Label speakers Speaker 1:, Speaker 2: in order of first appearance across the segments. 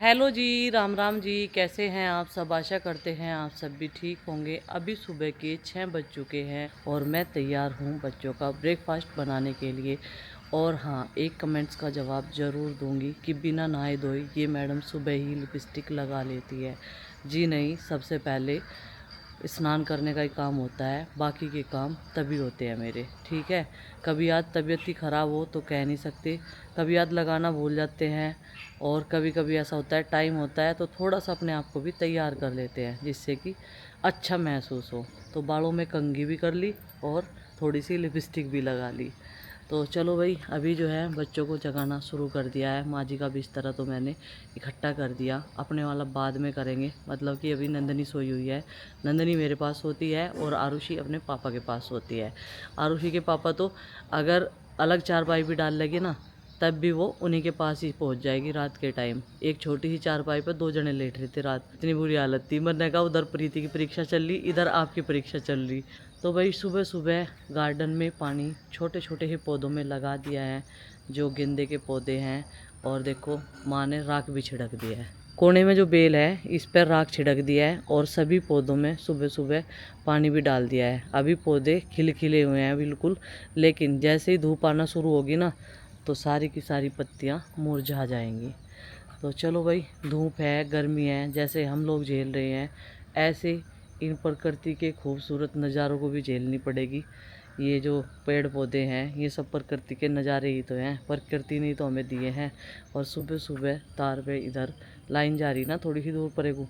Speaker 1: Hello जी, राम राम जी। कैसे हैं आप सब? आशा करते हैं आप सब भी ठीक होंगे। अभी सुबह के 6 बज चुके हैं और मैं तैयार हूँ बच्चों का ब्रेकफास्ट बनाने के लिए। और हाँ, एक कमेंट्स का जवाब ज़रूर दूंगी कि बिना नहाए धोए ये मैडम सुबह ही लिपस्टिक लगा लेती है। जी नहीं, सबसे पहले स्नान करने का ही काम होता है, बाकी के काम तभी होते हैं मेरे। ठीक है, कभी आज तबीयत ही ख़राब हो तो कह नहीं सकते, कभी याद लगाना भूल जाते हैं, और कभी कभी ऐसा होता है टाइम होता है तो थोड़ा सा अपने आप को भी तैयार कर लेते हैं जिससे कि अच्छा महसूस हो। तो बालों में कंघी भी कर ली और थोड़ी सी लिपस्टिक भी लगा ली। तो चलो भाई, अभी जो है बच्चों को जगाना शुरू कर दिया है। माँ जी का बिस्तर तो मैंने इकट्ठा कर दिया, अपने वाला बाद में करेंगे। मतलब कि अभी नंदनी सोई हुई है, नंदनी मेरे पास सोती है और आरुषि अपने पापा के पास सोती है। आरुषि के पापा तो अगर अलग चारपाई भी डाल लगे ना, तब भी वो उन्हीं के पास ही पहुंच जाएगी रात के टाइम। एक छोटी सी चारपाई पर 2 जने लेट रहे थे रात, इतनी बुरी हालत थी। मैंने कहा उधर प्रीति की परीक्षा चल रही, इधर आपकी परीक्षा चल रही। तो भाई सुबह सुबह गार्डन में पानी छोटे छोटे ही पौधों में लगा दिया है, जो गेंदे के पौधे हैं। और देखो, माँ ने राख भी छिड़क दिया है। कोने में जो बेल है इस पर राख छिड़क दिया है और सभी पौधों में सुबह सुबह पानी भी डाल दिया है। अभी पौधे खिले हुए हैं बिल्कुल, लेकिन जैसे ही धूप आना शुरू होगी ना तो सारी की सारी पत्तियाँ मुरझा जाएंगी। तो चलो भाई, धूप है, गर्मी है, जैसे हम लोग झेल रहे हैं ऐसे इन प्रकृति के खूबसूरत नज़ारों को भी झेलनी पड़ेगी। ये जो पेड़ पौधे हैं ये सब प्रकृति के नज़ारे ही तो हैं, प्रकृति ने तो हमें दिए हैं। और सुबह सुबह तार पे इधर लाइन जा रही ना, थोड़ी सी दूर पड़ेगी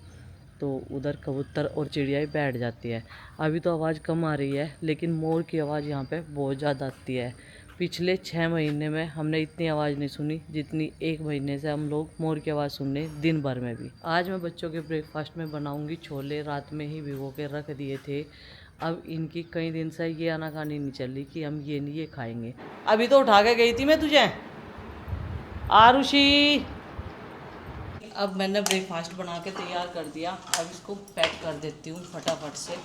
Speaker 1: तो उधर कबूतर और चिड़िया बैठ जाती है। अभी तो आवाज़ कम आ रही है, लेकिन मोर की आवाज़ यहाँ पे बहुत ज़्यादा आती है। पिछले 6 महीने में हमने इतनी आवाज़ नहीं सुनी जितनी 1 महीने से हम लोग मोर की आवाज़ सुनने दिन भर में भी। आज मैं बच्चों के ब्रेकफास्ट में बनाऊंगी छोले, रात में ही भिगो के रख दिए थे। अब इनकी कई दिन से ये आनाकानी नहीं चल रही कि हम ये नहीं ये खाएंगे। अभी तो उठा के गई थी मैं तुझे, आरुषि। अब मैंने ब्रेकफास्ट बना के तैयार कर दिया, अब इसको पैक कर देती हूँ फटाफट से।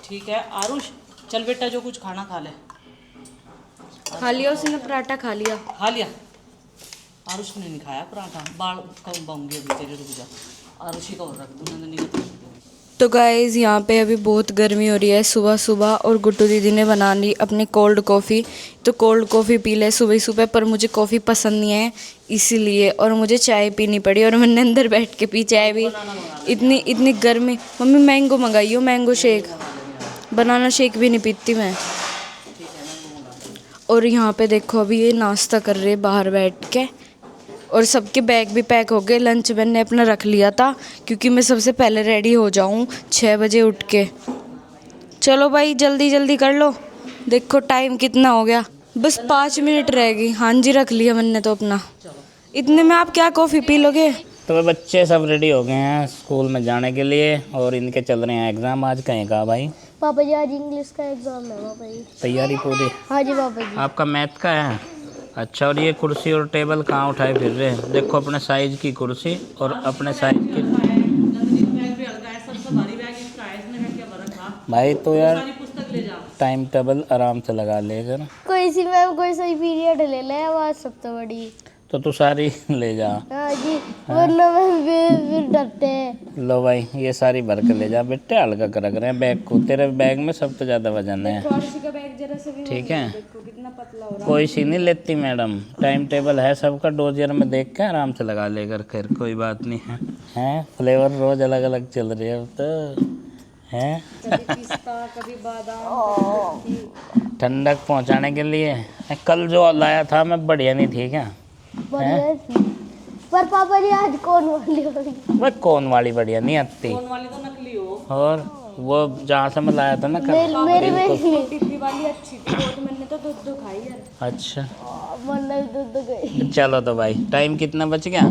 Speaker 1: ठीक है आरुष, चल बेटा जो कुछ खाना खा ले।
Speaker 2: खा लिया उसने, पराठा खा लिया।
Speaker 1: खा लिया? आरुष ने नहीं खाया पराठा, बाल कब बाऊंगी अभी तेरे, रुक जा। आरुषि का और रख दूँ, नंदनी का तो रख दूँ।
Speaker 2: तो गाइज़ यहाँ पे अभी बहुत गर्मी हो रही है सुबह सुबह, और गुड्डू दीदी ने बना ली अपनी कोल्ड कॉफ़ी। तो कोल्ड कॉफ़ी पी ले सुबह सुबह, पर मुझे कॉफ़ी पसंद नहीं है इसीलिए, और मुझे चाय पीनी पड़ी, और मैंने अंदर बैठ के पी चाय भी। इतनी इतनी गर्मी। मम्मी मैंगो मंगाई हो, मैंगो शेक। बनाना शेक भी नहीं पीती मैं। और यहाँ पे देखो अभी ये नाश्ता कर रहे बाहर बैठ के, और सबके बैग भी पैक हो गए। लंच मैंने अपना रख लिया था क्योंकि मैं सबसे पहले रेडी हो जाऊँ 6 बजे उठ के। चलो भाई जल्दी जल्दी कर लो, देखो टाइम कितना हो गया, बस 5 मिनट रह गई। हाँ जी, रख लिया मैंने तो अपना। इतने में आप क्या कॉफ़ी पी लोगे?
Speaker 3: तो बच्चे सब रेडी हो गए हैं स्कूल में जाने के लिए, और इनके चल रहे हैं एग्ज़ाम। आज कहीं का भाई?
Speaker 4: पापा जी आज इंग्लिश का एग्जाम है पापा जी।
Speaker 3: तैयारी पूरी?
Speaker 4: हाँ जी पापा जी।
Speaker 3: आपका मैथ का है? अच्छा, और ये कुर्सी और टेबल कहाँ उठाए फिर रहे हैं? देखो अपने साइज़ की कुर्सी और अपने साइज़ की। भाई तो यार टाइम टेबल आराम से लगा लेकर।
Speaker 4: कोई सी मैम कोई सही पीरियड ले ले, आवाज सब तो बड़ी।
Speaker 3: तो तू सारी ले जा।
Speaker 4: हाँ जी, वरना मैम फिर डरते हैं।
Speaker 3: लो भाई, ये सारी भर के ले जा बेटे, हल्का कर रख रहे हैं बैग को। तेरे बैग में सबसे ज़्यादा वजन है, ठीक है? कोई सी नहीं लेती मैडम, टाइम टेबल है सबका, डोजियर में देख के आराम से लगा लेकर। खैर कोई बात नहीं है। हैं फ्लेवर रोज अलग अलग चल रही है अब तो, हैं?
Speaker 2: कभी बादाम।
Speaker 3: ठंडक पहुंचाने के लिए। कल जो लाया था मैं बढ़िया नहीं थी क्या?
Speaker 4: बढ़िया थी, पर पापा जी आज कौन वाली होगी?
Speaker 3: वह कौन वाली बढ़िया नहीं आती,
Speaker 1: कौन वाली तो नकली हो।
Speaker 3: और वो जहाँ से मैं लाया था ना
Speaker 4: मेरी
Speaker 2: टिक्की वाली अच्छी थी, वो तो मैंने तो दूध खाई यार।
Speaker 3: अच्छा
Speaker 4: वरना दूध गई।
Speaker 3: चलो तो भाई, टाइम कितना बच गया?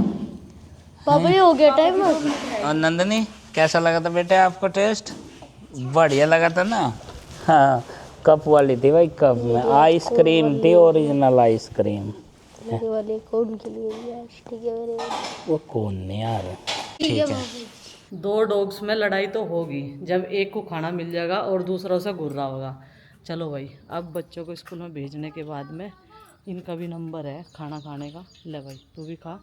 Speaker 4: पापा जी हो गया टाइम।
Speaker 3: और नंदनी कैसा लगा था बेटे आपको टेस्ट? बढ़िया लगा था ना? हाँ, कप वाली थी भाई, कप में आइसक्रीम थी, ओरिजिनल आइसक्रीम।
Speaker 4: मेरे वाले कौन के लिए यार? ठीक है मेरे वाले।
Speaker 3: वो कौन नहीं यार, ठीक है।
Speaker 1: 2 डॉग्स में लड़ाई तो होगी जब एक को खाना मिल जाएगा और दूसरा उसे घूर रहा होगा। चलो भाई, अब बच्चों को स्कूल में भेजने के बाद में इनका भी नंबर है खाना खाने का। ले भाई तू भी खा,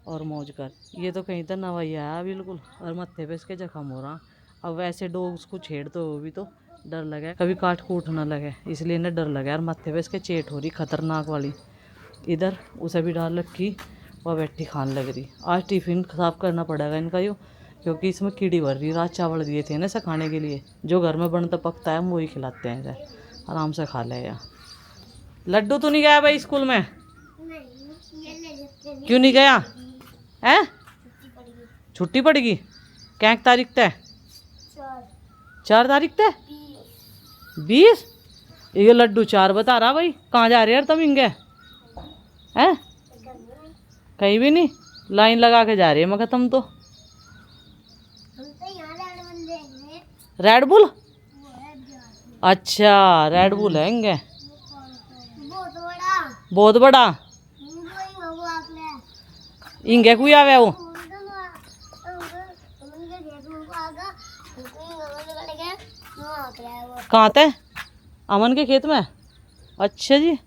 Speaker 1: और मौज कर। ये तो कहीं तो नवैया आया बिल्कुल, और मत्थे पे इसके जख्म हो रहा। अब वैसे डॉग उसको छेड़ते हो भी तो डर लगे कभी काट कूट ना लगे, इसलिए इन्हें डर लगे। और मत्थे पे इसके चेट हो रही खतरनाक वाली। इधर उसे भी डाल रखी, वह बैठी खाने लग रही। आज टिफ़िन साफ करना पड़ेगा इनका यूँ, क्योंकि इसमें कीड़ी भर रही। रात चावल दिए थे ना इसे खाने के लिए, जो घर में बनता पकता है हम वही खिलाते हैं इसे, आराम से खा ले। लड्डू तो नहीं गया भाई स्कूल में? क्यों नहीं गया है? छुट्टी पड़ेगी? क्या तारीख तय? 4 तारीख तय? 20? ये लड्डू 4 बता रहा भाई। कहाँ जा रहे यार तुम इंगे? हैं? कहीं भी नहीं, लाइन लगा के जा रही है मगर तुम तो। Red bull? अच्छा रेड बुल है इंगे, बहुत बड़ा। इंगे कोई आवे वो? कहाँ थे? अमन के खेत में? अच्छा जी।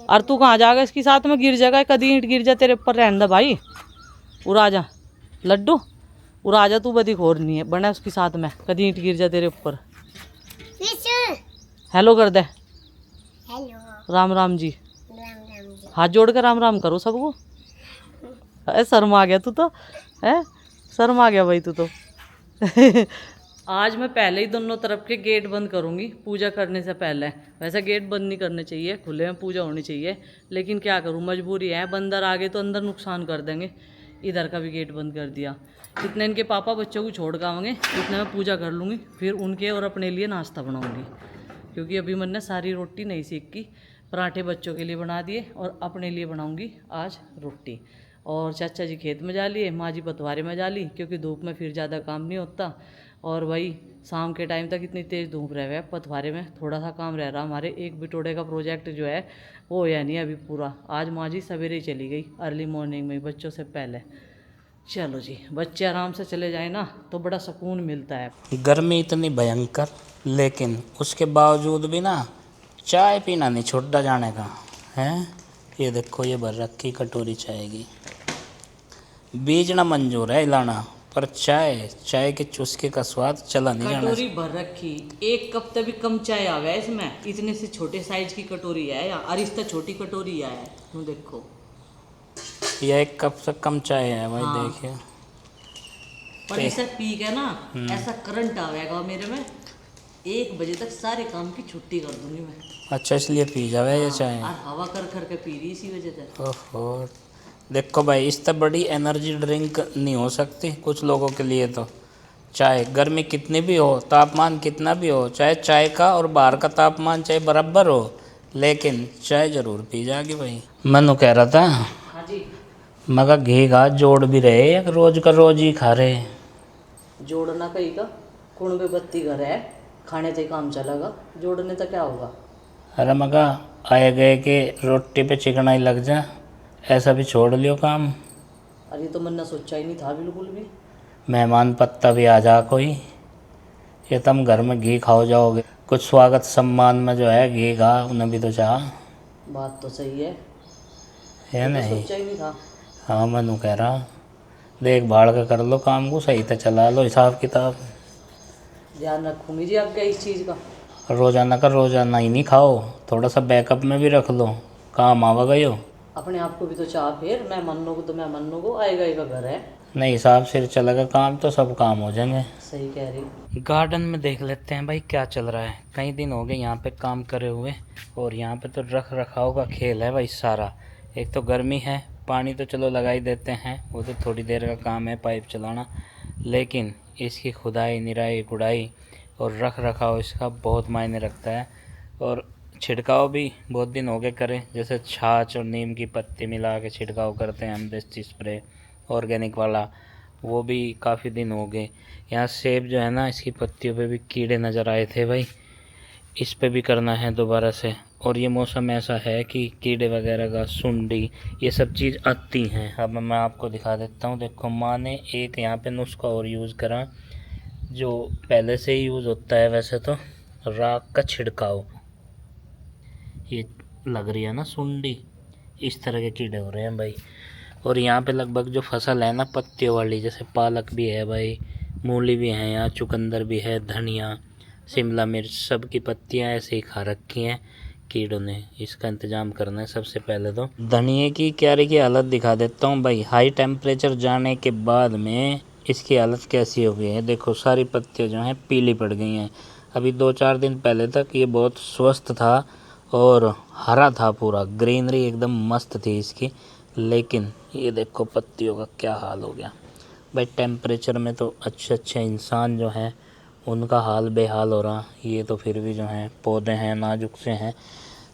Speaker 1: और तू कहाँ जाएगा इसके साथ में? गिर जाएगा कदी, ईंट गिर जा तेरे ऊपर। रहने दे भाई, उड़ा जा लड्डू, उड़ा जा। तू बदी खोर नहीं है बना उसके साथ में, कदी ईंट गिर जा तेरे ऊपर। हेलो कर दे।
Speaker 4: हेलो
Speaker 1: राम राम जी।
Speaker 4: जी।
Speaker 1: हाथ जोड़ कर राम राम करो सबको। अरे शर्मा गया तू तो, है शर्मा गया भाई तू तो। आज मैं पहले ही दोनों तरफ के गेट बंद करूंगी पूजा करने से पहले। वैसे गेट बंद नहीं करने चाहिए, खुले में पूजा होनी चाहिए, लेकिन क्या करूं मजबूरी है। बंदर आ गए तो अंदर नुकसान कर देंगे। इधर का भी गेट बंद कर दिया। इतने इनके पापा बच्चों को छोड़ के आएंगे, इतने मैं पूजा कर लूँगी, फिर उनके और अपने लिए नाश्ता बनाऊँगी। क्योंकि अभी मैंने सारी रोटी नहीं सीख की। पराठे बच्चों के लिए बना दिए और अपने लिए बनाऊँगी आज रोटी। और चाचा जी खेत में जा लिए, माँ जी पतवारे में जा ली, क्योंकि धूप में फिर ज़्यादा काम नहीं होता। और वही शाम के टाइम तक इतनी तेज़ धूप रह गया, पतवारे में थोड़ा सा काम रह रहा। हमारे एक बिटोड़े का प्रोजेक्ट जो है वो होया नहीं अभी पूरा। आज माँ जी सवेरे ही चली गई, अर्ली मॉर्निंग में बच्चों से पहले। चलो जी, बच्चे आराम से चले जाए ना तो बड़ा सुकून मिलता है।
Speaker 3: गर्मी इतनी भयंकर, लेकिन उसके बावजूद भी ना चाय पीना नहीं छूटा जाने का है। ये देखो ये भर रखी कटोरी चाय की। बीजना मंजूर है हिलाना, पर चाय के चुस्के का स्वाद चला नहीं जाना।
Speaker 1: कटोरी भर रखी, 1 कप तक भी कम चाय आ गया इसमें। इतने से छोटे साइज की कटोरी है या और इस तक छोटी कटोरी है। तुम देखो
Speaker 3: यह 1 कप से कम चाय है भाई।
Speaker 1: हाँ।
Speaker 3: देखिए
Speaker 1: पर इसे पी के ना ऐसा करंट आवेगा मेरे में, 1 बजे तक सारे काम की छुट्टी कर दूंगी मैं।
Speaker 3: अच्छा इसलिए पी जावे ये चाय।
Speaker 1: और हवा कर कर के पी रही इसी वजह से।
Speaker 3: ओहो देखो भाई, इस तरह बड़ी एनर्जी ड्रिंक नहीं हो सकती कुछ लोगों के लिए। तो चाय गर्मी कितनी भी हो, तापमान कितना भी हो, चाहे चाय का और बाहर का तापमान चाहे बराबर हो, लेकिन चाय ज़रूर पी जाएगी भाई। मनु कह रहा था
Speaker 1: हाँ जी,
Speaker 3: मगर घी घास जोड़ भी रहे या रोज का रोज ही खा रहे?
Speaker 1: जोड़ना कहीं का कुण में बत्ती घर है, खाने से ही काम चलेगा, जोड़ने तो क्या होगा।
Speaker 3: अरे मगा आए गए कि रोटी पे चिकना ही लग जा, ऐसा भी छोड़ लियो काम।
Speaker 1: अरे तो मैंने सोचा ही नहीं था बिल्कुल भी।
Speaker 3: मेहमान पत्ता भी आ जा कोई, ये तुम घर में घी खाओ जाओगे। कुछ स्वागत सम्मान में जो है घी घा उन्हें भी तो चाह।
Speaker 1: बात तो सही है
Speaker 3: नहीं?
Speaker 1: सोचा ही नहीं था।
Speaker 3: हाँ मनु कह रहा देख भाड़ का कर लो काम को, सही से चला लो हिसाब किताब।
Speaker 1: ध्यान रखूंगी जी आपका इस चीज़ का।
Speaker 3: रोजाना का रोजाना ही नहीं खाओ, थोड़ा सा बैकअप में भी रख लो, काम आवा गई हो।
Speaker 1: अपने आप को भी तो चाह, फिर मैं मन्नों को तो मैं मन्नों को आएगा ही का घर है।
Speaker 3: नहीं हिसाब से चलेगा काम तो सब काम हो जाएंगे।
Speaker 1: सही कह रही।
Speaker 3: गार्डन में देख लेते हैं भाई क्या चल रहा है। कई दिन हो गए यहाँ पे काम करे हुए, और यहाँ पे तो रख रखाव का खेल है भाई सारा। एक तो गर्मी है, पानी तो चलो लगा ही देते हैं, वो तो थोड़ी देर का काम है पाइप चलाना, लेकिन इसकी खुदाई निराई गुड़ाई और रख रखाव इसका बहुत मायने रखता है। और छिड़काव भी बहुत दिन हो गए करे, जैसे छाछ और नीम की पत्ती मिला के छिड़काव करते हैं हम, देसी स्प्रे ऑर्गेनिक वाला, वो भी काफ़ी दिन हो गए। यहाँ सेब जो है ना, इसकी पत्तियों पे भी कीड़े नज़र आए थे भाई, इस पे भी करना है दोबारा से। और ये मौसम ऐसा है कि कीड़े वगैरह का, सुंडी, ये सब चीज़ आती हैं। अब मैं आपको दिखा देता हूँ। देखो माँ ने एक यहाँ पे नुस्खा और यूज़ करा, जो पहले से ही यूज़ होता है वैसे तो, राख का छिड़काव। ये लग रही है ना सुंडी, इस तरह के कीड़े हो रहे हैं भाई। और यहाँ पे लगभग जो फसल है ना पत्तियों वाली, जैसे पालक भी है भाई, मूली भी है, यहाँ चुकंदर भी है, धनिया, शिमला मिर्च, सब की पत्तियाँ ऐसे ही खा रखी हैं कीड़ों ने। इसका इंतज़ाम करना है सबसे पहले। तो धनिए की क्यारी की हालत दिखा देता हूँ भाई। हाई टेम्परेचर जाने के बाद में इसकी हालत कैसी हो गई है, देखो सारी पत्तियाँ जो हैं पीली पड़ गई हैं। अभी 2-4 दिन पहले तक ये बहुत स्वस्थ था और हरा था, पूरा ग्रीनरी एकदम मस्त थी इसकी, लेकिन ये देखो पत्तियों का क्या हाल हो गया भाई। टेम्परेचर में तो अच्छे अच्छे इंसान जो हैं उनका हाल बेहाल हो रहा, ये तो फिर भी जो हैं पौधे हैं नाजुक से हैं,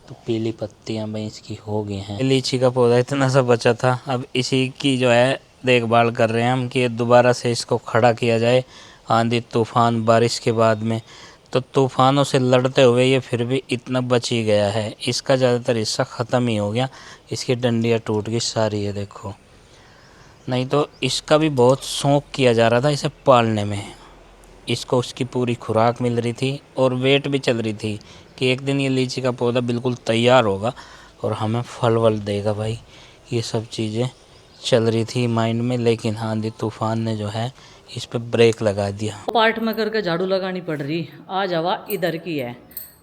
Speaker 3: तो पीली पत्तियां भाई इसकी हो गई हैं। लीची का पौधा इतना सा बचा था, अब इसी की जो है देखभाल कर रहे हैं हम कि दोबारा से इसको खड़ा किया जाए आंधी तूफान बारिश के बाद में। तो तूफ़ानों से लड़ते हुए ये फिर भी इतना बच ही गया है, इसका ज़्यादातर हिस्सा ख़त्म ही हो गया, इसकी डंडियाँ टूट गई सारी, ये देखो। नहीं तो इसका भी बहुत शौक़ किया जा रहा था इसे पालने में, इसको उसकी पूरी खुराक मिल रही थी और वेट भी चल रही थी कि एक दिन ये लीची का पौधा बिल्कुल तैयार होगा और हमें फल वल देगा भाई। ये सब चीज़ें चल रही थी माइंड में, लेकिन आंधी तूफान ने जो है इस पे ब्रेक लगा दिया।
Speaker 1: पार्ट में करके झाड़ू लगानी पड़ रही, आज हवा इधर की है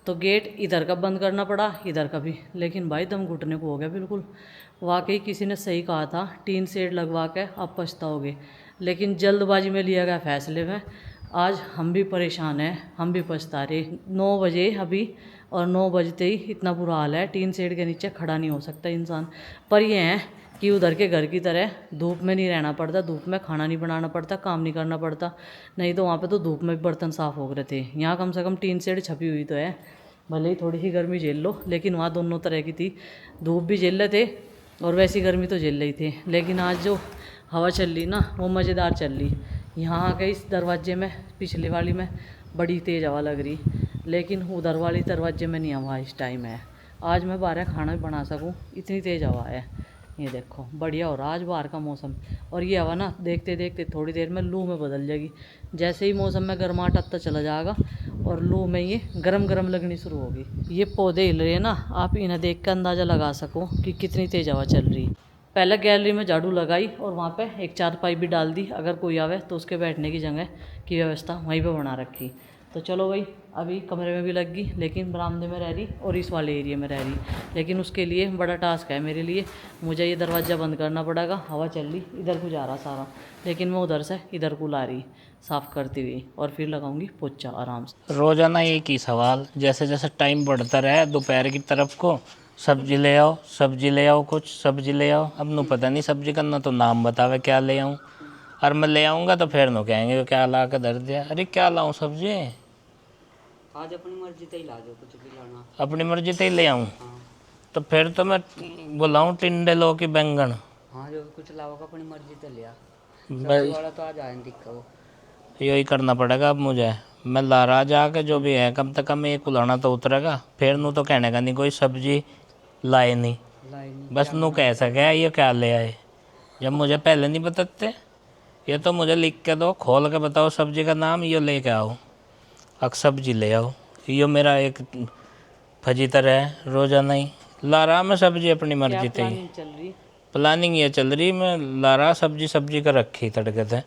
Speaker 1: तो गेट इधर का बंद करना पड़ा, इधर का भी। लेकिन भाई दम घुटने को हो गया बिल्कुल। वाकई किसी ने सही कहा था, टीन शेड लगवा के आप पछताओगे, लेकिन जल्दबाजी में लिया गया फैसले में आज हम भी परेशान हैं, हम भी पछता रहे। 9 बजे अभी और 9 बजते ही इतना बुरा हाल है, टीन शेड के नीचे खड़ा नहीं हो सकता इंसान। पर ये है कि उधर के घर की तरह धूप में नहीं रहना पड़ता, धूप में खाना नहीं बनाना पड़ता, काम नहीं करना पड़ता। नहीं तो वहाँ पे तो धूप में भी बर्तन साफ़ हो रहे थे। यहाँ कम से कम टीन शेड छपी हुई तो है, भले ही थोड़ी सी गर्मी झेल लो, लेकिन वहाँ दोनों तरह की थी, धूप भी झेल रहे थे और वैसी गर्मी तो झेल रही थी। लेकिन आज जो हवा चल रही ना वो मज़ेदार चल रही। यहाँ आके इस दरवाजे में पिछले वाली में बड़ी तेज़ हवा लग रही, लेकिन उधर वाली दरवाजे में नहीं हवा इस टाइम है। आज मैं बाहर खाना भी बना सकूँ, इतनी तेज़ हवा है। ये देखो बढ़िया हो रहा आज बाहर का मौसम। और ये हवा ना देखते देखते थोड़ी देर में लू में बदल जाएगी। जैसे ही मौसम में गर्माहट आता चला जाएगा और लू में ये गरम गरम लगनी शुरू होगी। ये पौधे हिल रहे हैं ना, आप इन्हें देख कर अंदाज़ा लगा सको कि कितनी तेज़ हवा चल रही। पहले गैलरी में झाड़ू लगाई और वहाँ पे एक चारपाई भी डाल दी, अगर कोई आवे तो उसके बैठने की जगह की व्यवस्था वहीं पे बना रखी। तो चलो भाई अभी कमरे में भी लग गई, लेकिन बरामदे में रह रही और इस वाले एरिया में रह रही। लेकिन उसके लिए बड़ा टास्क है मेरे लिए, मुझे ये दरवाज़ा बंद करना पड़ेगा। हवा चल रही इधर को जा रहा सारा, लेकिन मैं उधर से इधर को ला रही साफ़ करती हुई, और फिर लगाऊंगी पोछा आराम से।
Speaker 3: रोज़ाना एक ही सवाल, जैसे जैसे टाइम बढ़ता रहा दोपहर की तरफ को, सब्जी ले आओ, सब्जी ले आओ, कुछ सब्जी ले आओ। अब नु पता नहीं सब्जी का ना तो नाम बतावे क्या ले आऊँ, और मैं ले आऊँगा तो फिर नु कहेंगे क्या ला के धर दिया। अरे क्या लाऊँ सब्जी,
Speaker 5: आज अपनी मर्जी से ही ला दो, कुछ भी लाना
Speaker 3: अपनी मर्जी से ही ले आऊँ। तो फिर तो मैं बुलाऊँ टिंडे लो कि बैंगन।
Speaker 5: हाँ जो कुछ लाओगा अपनी मर्जी से लिया,
Speaker 3: भाई
Speaker 5: सब्जी वाला तो आज आए दिक्कत वो।
Speaker 3: यही करना पड़ेगा अब मुझे। मैं ला रहा जाके जो भी है, कम से कम एक उलाना तो उतरेगा। फिर नु तो कहने का नहीं कोई सब्जी लाए नहीं, बस नु कह सके ये क्या ले आए, जब मुझे पहले नहीं बताते। ये तो मुझे लिख के दो, खोल के बताओ सब्जी का नाम, ये ले के आओ, अब सब्जी ले आओ। ये मेरा एक फजीतर है, रोज़ाना ही ला रहा मैं सब्जी अपनी मर्जी से ही।
Speaker 1: चल रही
Speaker 3: प्लानिंग ये चल रही, मैं ला रहा सब्जी का रखी तड़के से।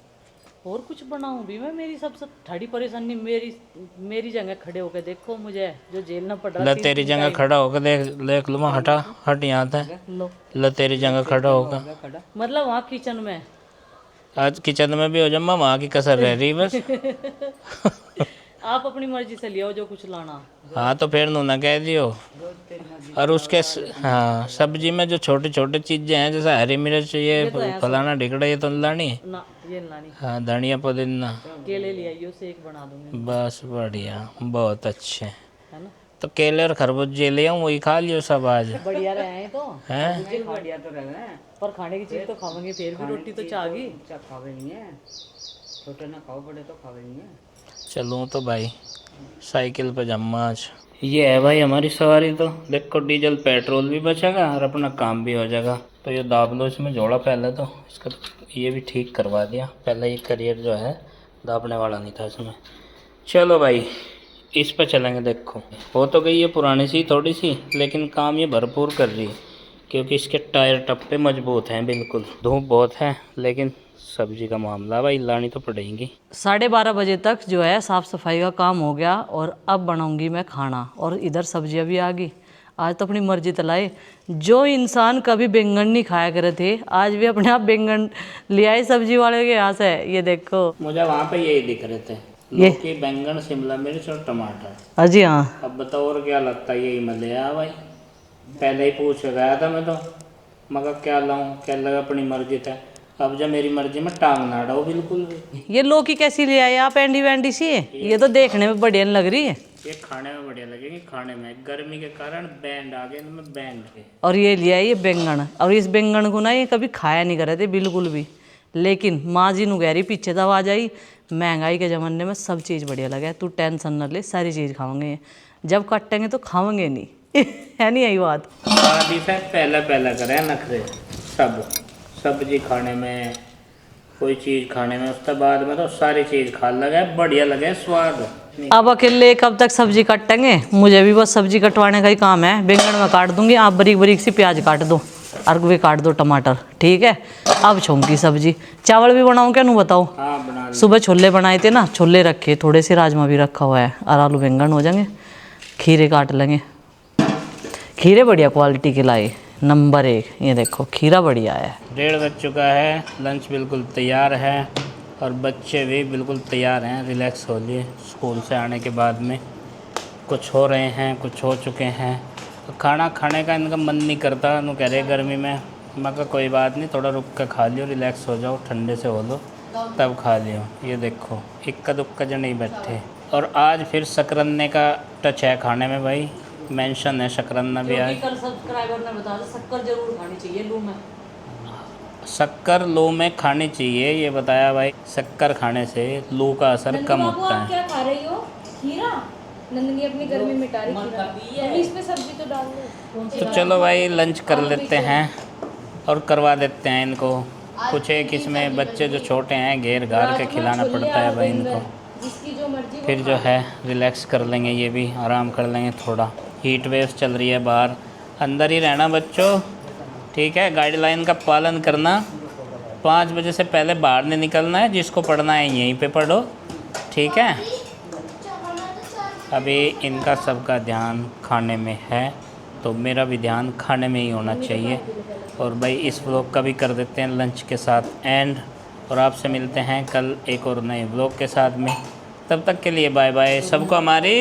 Speaker 1: और कुछ बनाऊं भी मैं, मेरी सबसे ठाड़ी परेशानी मेरी जगह खड़े होकर देखो, मुझे जो झेलना पड़ रहा
Speaker 3: ल तेरी जगह खड़ा होकर देख लो, हटा हट यहाँ था।
Speaker 1: लो
Speaker 3: ल तेरी जगह खड़ा होकर,
Speaker 1: मतलब वहाँ किचन में
Speaker 3: आज किचन में भी हो जा, मैं वहाँ की कसर रह रही बस।
Speaker 1: आप अपनी मर्जी से लियो जो कुछ लाना।
Speaker 3: हाँ तो फिर नूना कह दियो। और उसके हाँ सब्जी में जो छोटे छोटे चीज़ें हैं, जैसे हरी मिर्च, ये फलाना ढिकड़ा, ये तो लानी
Speaker 1: ना ये लानी।
Speaker 3: हाँ, धनिया पुदीना,
Speaker 1: केले ले आइयो, सेक बना दूंगी।
Speaker 3: बस बढ़िया, बहुत अच्छे।
Speaker 1: है ना,
Speaker 3: तो केले और खरबूजे ले आऊँ, वही खा लियो सब आज।
Speaker 1: बढ़िया रहे हैं तो
Speaker 3: हैं
Speaker 5: बढ़िया तो रहे हैं,
Speaker 1: पर खाने की चीज़ तो खावेंगे, फिर भी रोटी तो चाहगी।
Speaker 5: खावे नहीं है, छोटे ना खाओ बड़े तो खावे नहीं है।
Speaker 3: चलूँ तो भाई साइकिल पे जम्मा आज। ये है भाई हमारी सवारी, तो देखो डीजल पेट्रोल भी बचेगा और अपना काम भी हो जाएगा। तो ये दाब लो इसमें जोड़ा पहले, तो इसका ये भी ठीक करवा दिया। पहले ये करियर जो है दाबने वाला नहीं था इसमें। चलो भाई इस पर चलेंगे। देखो हो तो गई ये पुरानी सी थोड़ी सी, लेकिन काम ये भरपूर कर रही है क्योंकि इसके टायर टप्पे मजबूत हैं बिल्कुल। धूप बहुत है लेकिन सब्जी का मामला भाई लानी तो पड़ेगी।
Speaker 1: 12:30 बजे तक जो है साफ़ सफाई का काम हो गया और अब बनाऊंगी मैं खाना। और इधर सब्जियां भी आ गई। आज तो अपनी मर्जी तलाए। जो इंसान कभी बैंगन नहीं खाया करे थे आज भी अपने आप बैंगन ले आए सब्जी वाले के यहाँ से। ये देखो
Speaker 3: मुझे वहाँ पे यही दिख रहे थे, लौकी, बैंगन, शिमला मिर्च और टमाटर।
Speaker 1: अजी हाँ।
Speaker 3: अब बताओ और क्या लगता है, यही मैं ले आया भाई। पहले ही पूछ के गया था मैं तो, मगर क्या लाऊं, क्या लगा अपनी मर्जी था। अब जब मेरी मर्जी में टांग ना अड़ाओ बिल्कुल भी।
Speaker 1: ये लौकी कैसी ले आए आप, एंडी वैंडी सी है? ये तो देखने में बढ़िया लग रही है।
Speaker 3: ये खाने में बढ़िया लगेगी, खाने में गर्मी के कारण बैंड आ गए इनमें, बैंड के।
Speaker 1: और ये लिया ये बैंगन। और इस बैंगन को ना ये कभी खाया नहीं करे थे बिल्कुल भी। लेकिन माँ जी नुगहरी पीछे दबा जाई। महंगाई के ज़माने में सब चीज़ बढ़िया लगे, तू टेंशन न ले, सारी चीज़ खाओगे। जब काटेंगे तो खाओगे नहीं है नहीं यही बात।
Speaker 3: शादी से पहला करें नखरे सब, सब्जी खाने में, कोई चीज़ खाने में, उसके बाद में तो सारी चीज़ खा लगे, बढ़िया लगे स्वाद।
Speaker 1: अब अकेले कब तक सब्जी काटेंगे? मुझे भी बस सब्जी कटवाने का ही काम है। बैंगन में काट दूंगी, आप बारीक बारीक सी प्याज काट दो और भी काट दो टमाटर, ठीक है। अब छौंकी सब्जी। चावल भी बनाऊँ क्या, नू बताओ?
Speaker 3: हाँ बना लो।
Speaker 1: सुबह छोले बनाए थे ना, छोले रखे, थोड़े से राजमा भी रखा हुआ है और आलू बैंगन हो जाएंगे। खीरे काट लेंगे, खीरे बढ़िया क्वालिटी के लाए, नंबर 1। ये देखो खीरा बढ़िया है।
Speaker 3: 1:30 बज चुका है, लंच बिल्कुल तैयार है और बच्चे भी बिल्कुल तैयार हैं। रिलैक्स हो लिए स्कूल से आने के बाद में, कुछ हो रहे हैं, कुछ हो चुके हैं। तो खाना खाने का इनका मन नहीं करता, नु कह रहे गर्मी में। मैं कहा कोई बात नहीं, थोड़ा रुक कर खा लियो, रिलैक्स हो जाओ, ठंडे से हो लो तब खा लियो। ये देखो इक्का दुक्का जो नहीं बैठे। और आज फिर शकरन्ने का टच है खाने में भाई, मेंशन है शकरन्ना भी आज।
Speaker 1: कल सब्सक्राइबर ने बताया शक्कर जरूर खानी चाहिए लू में।
Speaker 3: शक्कर लू में खानी चाहिए, ये बताया भाई। शक्कर खाने से लू का असर कम होता है।
Speaker 2: क्या खा रही हो? खीरा? नंदनी अपनी गर्मी मिटा रही खीरा। इसमें सब्जी तो डाल दो।
Speaker 3: तो चलो भाई लंच कर लेते हैं और करवा देते हैं इनको। कुछ एक इसमें बच्चे जो छोटे हैं घेर घार के खिलाना पड़ता है भाई इनको।
Speaker 2: जिसकी जो मर्जी
Speaker 3: फिर जो है रिलैक्स कर लेंगे, ये भी आराम कर लेंगे थोड़ा। हीट वेव्स चल रही है बाहर, अंदर ही रहना बच्चों, ठीक है। गाइडलाइन का पालन करना, 5 बजे से पहले बाहर नहीं निकलना है। जिसको पढ़ना है यहीं पे पढ़ो, ठीक है। अभी इनका सबका ध्यान खाने में है, तो मेरा भी ध्यान खाने में ही होना चाहिए। और भाई इस व्लॉग का भी कर देते हैं लंच के साथ एंड। और आपसे मिलते हैं कल एक और नए व्लॉग के साथ में। तब तक के लिए बाय बाय सबको हमारी।